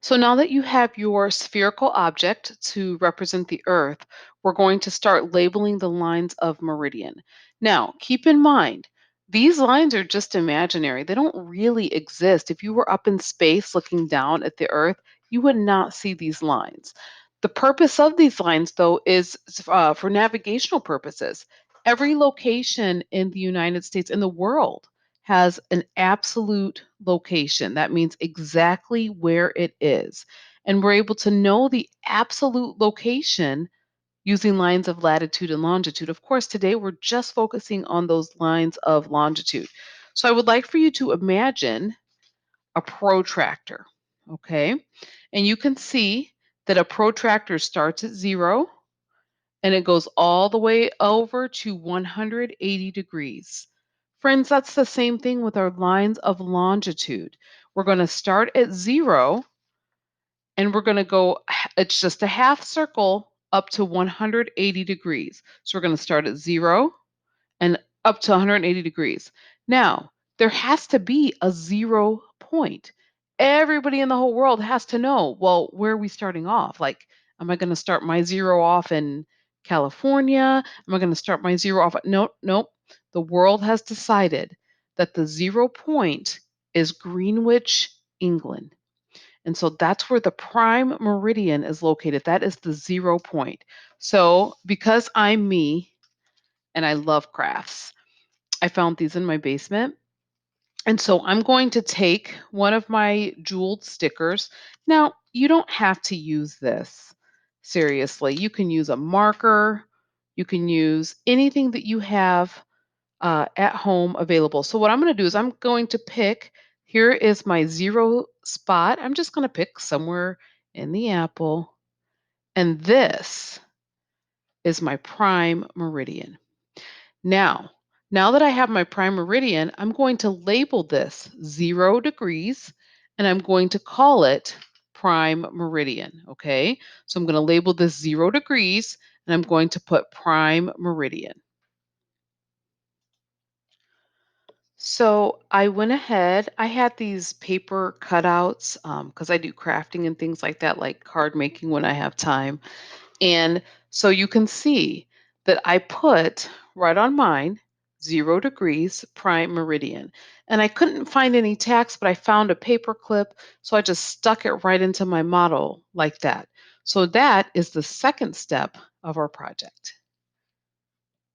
So now that you have your spherical object to represent the Earth, we're going to start labeling the lines of meridian. Now, keep in mind, these lines are just imaginary. They don't really exist. If you were up in space looking down at the Earth, you would not see these lines. The purpose of these lines, though, is for navigational purposes. Every location in the United States, in the world, has an absolute location. That means exactly where it is. And we're able to know the absolute location using lines of latitude and longitude. Of course, today we're just focusing on those lines of longitude. So I would like for you to imagine a protractor, okay? And you can see that a protractor starts at 0 and it goes all the way over to 180 degrees. Friends, that's the same thing with our lines of longitude. We're going to start at 0 and we're going to go, it's just a half circle up to 180 degrees. So we're going to start at 0 and up to 180 degrees. Now, there has to be a 0 point. Everybody in the whole world has to know, well, where are we starting off? Like, am I going to start my 0 off in California? Am I going to start my 0 off? Nope, nope. The world has decided that the 0 point is Greenwich, England. And so that's where the prime meridian is located. That is the 0 point. So because I'm me and I love crafts, I found these in my basement. And so I'm going to take one of my jeweled stickers. Now, you don't have to use this. Seriously, you can use a marker. You can use anything that you have at home available. So what I'm going to do is I'm going to pick, here is my 0 spot. I'm just going to pick somewhere in the apple. And this is my prime meridian. Now, now that I have my prime meridian, I'm going to label this 0 degrees and I'm going to call it prime meridian. Okay, so I'm going to label this 0 degrees and I'm going to put prime meridian. So I went ahead, I had these paper cutouts because I do crafting and things like that, like card making when I have time. And so you can see that I put right on mine 0 degrees prime meridian. And I couldn't find any tacks, but I found a paper clip. So I just stuck it right into my model like that. So that is the second step of our project.